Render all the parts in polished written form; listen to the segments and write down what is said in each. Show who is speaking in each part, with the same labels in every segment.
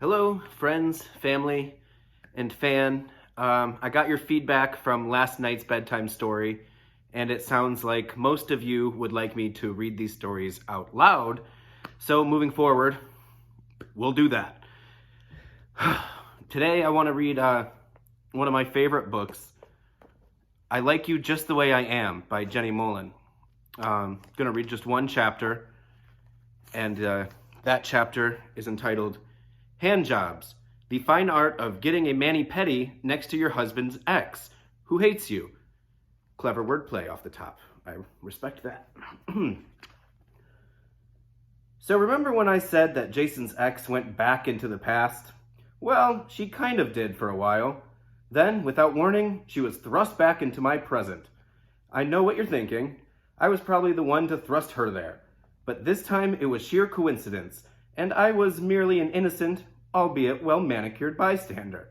Speaker 1: Hello, friends, family, and fan. I got your feedback from last night's bedtime story, and it sounds like most of you would like me to read these stories out loud. So, moving forward, we'll do that. Today, I want to read one of my favorite books, I Like You Just the Way I Am by Jenny Mollen. I'm going to read just one chapter, and that chapter is entitled Hand Jobs, the fine art of getting a mani-pedi next to your husband's ex, who hates you. Clever wordplay off the top. I respect that. So remember when I said that Jason's ex went back into the past? Well, she kind of did for a while. Then, without warning, she was thrust back into my present. I know what you're thinking. I was probably the one to thrust her there. But this time it was sheer coincidence, and I was merely an innocent, albeit well-manicured bystander.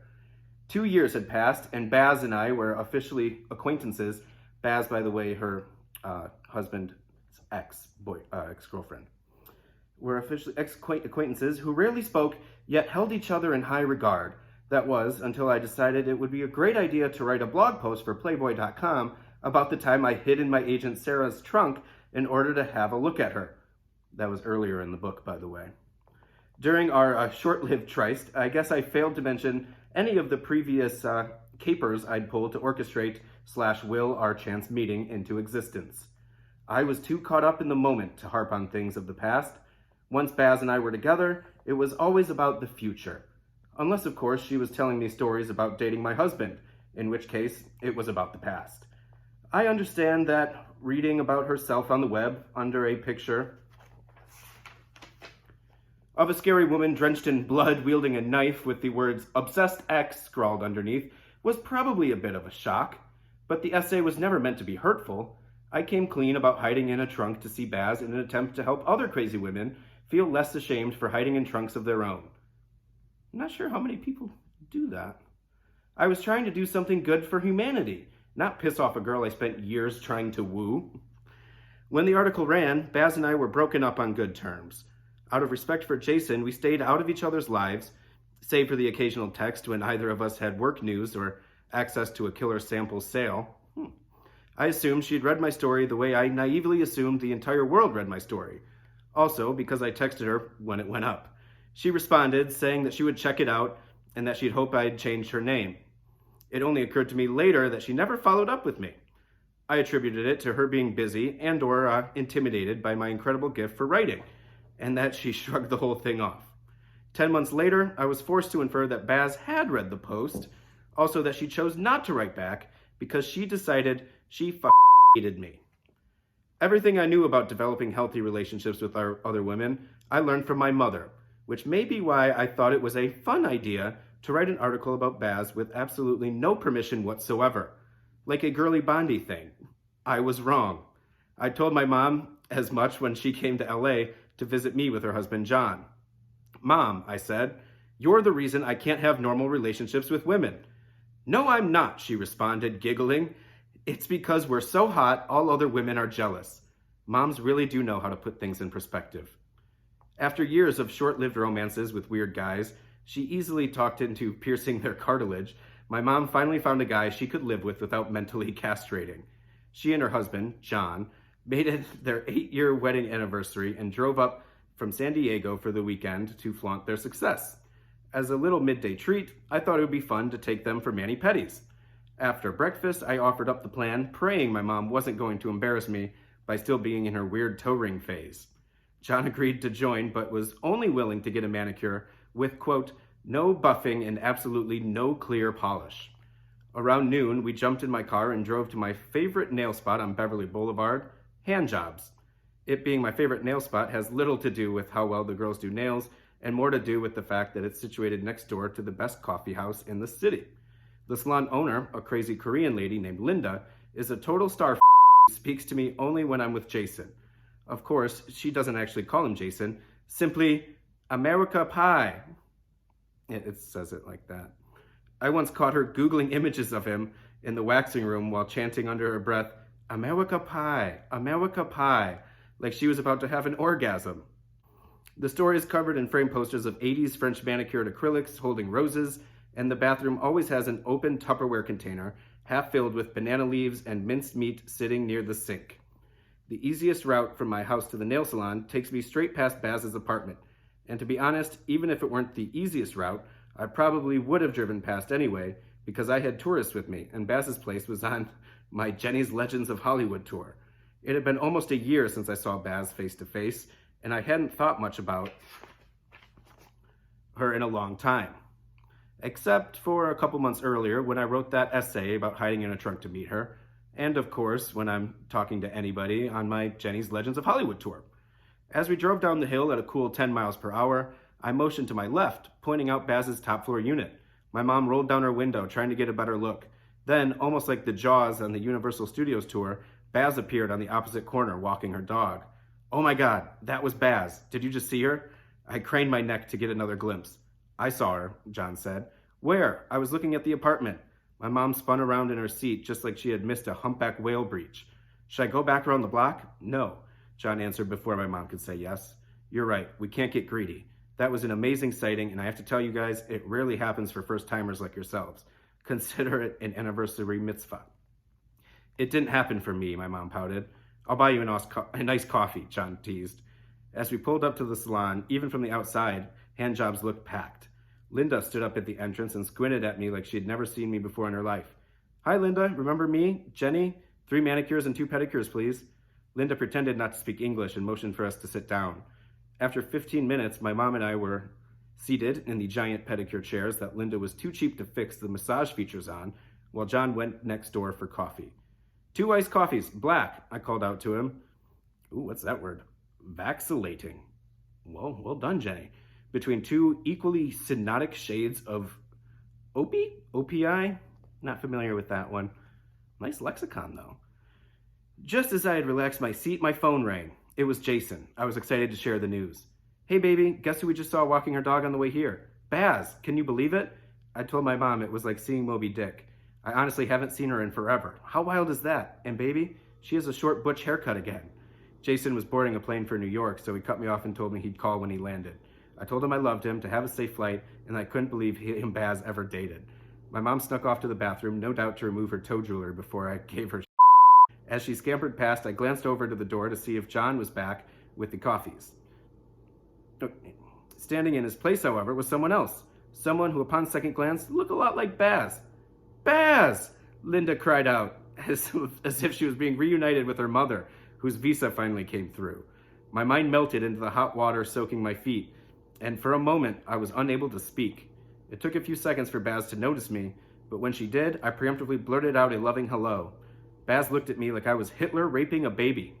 Speaker 1: 2 years had passed, and Baz and I were officially acquaintances. Baz, by the way, her husband's ex-girlfriend. We're officially acquaintances who rarely spoke, yet held each other in high regard. That was until I decided it would be a great idea to write a blog post for Playboy.com about the time I hid in my agent Sarah's trunk in order to have a look at her. That was earlier in the book, by the way. During our short-lived tryst, I guess I failed to mention any of the previous capers I'd pulled to orchestrate/will our chance meeting into existence. I was too caught up in the moment to harp on things of the past. Once Baz and I were together, it was always about the future. Unless, of course, she was telling me stories about dating my husband, in which case it was about the past. I understand that reading about herself on the web under a picture of a scary woman drenched in blood wielding a knife with the words "obsessed ex" scrawled underneath was probably a bit of a shock, but the essay was never meant to be hurtful. I came clean about hiding in a trunk to see Baz in an attempt to help other crazy women feel less ashamed for hiding in trunks of their own. I'm not sure how many people do that. I was trying to do something good for humanity, not piss off a girl I spent years trying to woo. When the article ran, Baz and I were broken up on good terms. Out of respect for Jason, we stayed out of each other's lives, save for the occasional text when either of us had work news or access to a killer sample sale. I assumed she'd read my story the way I naively assumed the entire world read my story. Also, because I texted her when it went up. She responded, saying that she would check it out and that she'd hope I'd changed her name. It only occurred to me later that she never followed up with me. I attributed it to her being busy and/or intimidated by my incredible gift for writing, and that she shrugged the whole thing off. 10 months later, I was forced to infer that Baz had read the post, also that she chose not to write back because she decided she hated me. Everything I knew about developing healthy relationships with our other women, I learned from my mother, which may be why I thought it was a fun idea to write an article about Baz with absolutely no permission whatsoever, like a girly Bondi thing. I was wrong. I told my mom as much when she came to LA to visit me with her husband John. "Mom," I said, "you're the reason I can't have normal relationships with women." "No, I'm not," she responded, giggling. "It's because we're so hot, all other women are jealous." Moms really do know how to put things in perspective. After years of short-lived romances with weird guys, she easily talked into piercing their cartilage. My mom finally found a guy she could live with without mentally castrating. She and her husband, John, made it their 8-year wedding anniversary and drove up from San Diego for the weekend to flaunt their success. As a little midday treat, I thought it would be fun to take them for mani-pedis. After breakfast, I offered up the plan, praying my mom wasn't going to embarrass me by still being in her weird toe ring phase. John agreed to join, but was only willing to get a manicure with, quote, no buffing and absolutely no clear polish. Around noon, we jumped in my car and drove to my favorite nail spot on Beverly Boulevard, Hand Jobs. It being my favorite nail spot has little to do with how well the girls do nails and more to do with the fact that it's situated next door to the best coffee house in the city. The salon owner, a crazy Korean lady named Linda, is a total star who speaks to me only when I'm with Jason. Of course, she doesn't actually call him Jason, simply America Pie. It says it like that. I once caught her Googling images of him in the waxing room while chanting under her breath, America Pie, like she was about to have an orgasm. The store is covered in framed posters of 80s French manicured acrylics holding roses, and the bathroom always has an open Tupperware container, half filled with banana leaves and minced meat sitting near the sink. The easiest route from my house to the nail salon takes me straight past Baz's apartment. And to be honest, even if it weren't the easiest route, I probably would have driven past anyway, because I had tourists with me, and Baz's place was on my Jenny's Legends of Hollywood tour. It had been almost a year since I saw Baz face to face, and I hadn't thought much about her in a long time. Except for a couple months earlier when I wrote that essay about hiding in a trunk to meet her, and of course when I'm talking to anybody on my Jenny's Legends of Hollywood tour. As we drove down the hill at a cool 10 miles per hour, I motioned to my left, pointing out Baz's top floor unit. My mom rolled down her window, trying to get a better look. Then, almost like the Jaws on the Universal Studios tour, Baz appeared on the opposite corner, walking her dog. "Oh my God, that was Baz. Did you just see her?" I craned my neck to get another glimpse. "I saw her," John said. "Where?" "I was looking at the apartment." My mom spun around in her seat, just like she had missed a humpback whale breach. "Should I go back around the block?" "No," John answered before my mom could say yes. "You're right, we can't get greedy. That was an amazing sighting, and I have to tell you guys, it rarely happens for first-timers like yourselves. Consider it an anniversary mitzvah." "It didn't happen for me," my mom pouted. "I'll buy you a nice coffee," John teased. As we pulled up to the salon, even from the outside, hand jobs looked packed. Linda stood up at the entrance and squinted at me like she had never seen me before in her life. "Hi, Linda. Remember me? Jenny? 3 manicures and 2 pedicures, please." Linda pretended not to speak English and motioned for us to sit down. After 15 minutes, my mom and I were seated in the giant pedicure chairs that Linda was too cheap to fix the massage features on, while John went next door for coffee. "2 iced coffees, black," I called out to him. Ooh, what's that word? Vacillating. Well done, Jenny. Between 2 equally synodic shades of OPI? Not familiar with that one. Nice lexicon, though. Just as I had relaxed my seat, my phone rang. It was Jason. I was excited to share the news. "Hey, baby, guess who we just saw walking her dog on the way here? Baz, can you believe it?" I told my mom it was like seeing Moby Dick. I honestly haven't seen her in forever. How wild is that? And baby, she has a short butch haircut again. Jason was boarding a plane for New York, so he cut me off and told me he'd call when he landed. I told him I loved him, to have a safe flight, and I couldn't believe he and Baz ever dated. My mom snuck off to the bathroom, no doubt to remove her toe jewelry before I gave her As she scampered past, I glanced over to the door to see if John was back with the coffees. Standing in his place, however, was someone else. Someone who, upon second glance, looked a lot like Baz. "Baz!" Linda cried out, as if she was being reunited with her mother, whose visa finally came through. My mind melted into the hot water soaking my feet, and for a moment, I was unable to speak. It took a few seconds for Baz to notice me, but when she did, I preemptively blurted out a loving hello. Baz looked at me like I was Hitler raping a baby.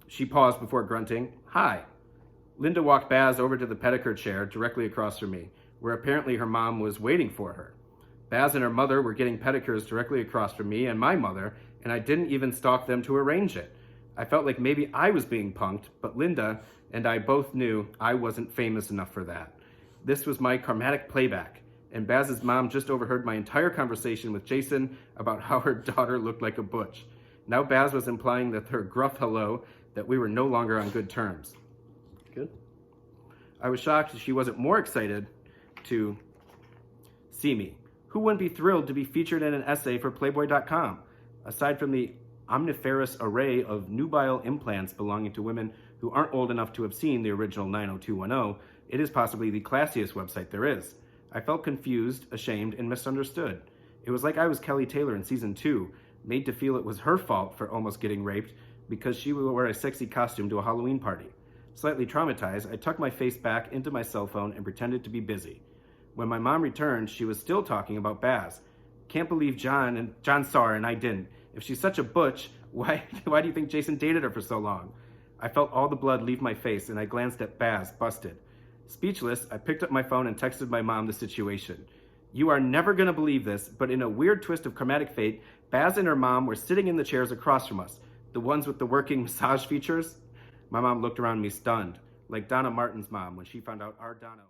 Speaker 1: She paused before grunting, "Hi." Linda walked Baz over to the pedicure chair directly across from me, where apparently her mom was waiting for her. Baz and her mother were getting pedicures directly across from me and my mother, and I didn't even stalk them to arrange it. I felt like maybe I was being punked, but Linda and I both knew I wasn't famous enough for that. This was my karmatic playback, and Baz's mom just overheard my entire conversation with Jason about how her daughter looked like a butch. Now Baz was implying that her gruff hello that we were no longer on good terms. Good. I was shocked she wasn't more excited to see me. Who wouldn't be thrilled to be featured in an essay for Playboy.com? Aside from the omniferous array of nubile implants belonging to women who aren't old enough to have seen the original 90210, it is possibly the classiest website there is. I felt confused, ashamed, and misunderstood. It was like I was Kelly Taylor in season 2, made to feel it was her fault for almost getting raped because she would wear a sexy costume to a Halloween party. Slightly traumatized, I tucked my face back into my cell phone and pretended to be busy. When my mom returned, she was still talking about Baz. "Can't believe John saw her and I didn't. If she's such a butch, why do you think Jason dated her for so long?" I felt all the blood leave my face and I glanced at Baz, busted. Speechless, I picked up my phone and texted my mom the situation. "You are never going to believe this, but in a weird twist of karmatic fate, Baz and her mom were sitting in the chairs across from us, the ones with the working massage features." My mom looked around me stunned, like Donna Martin's mom when she found out our Donna...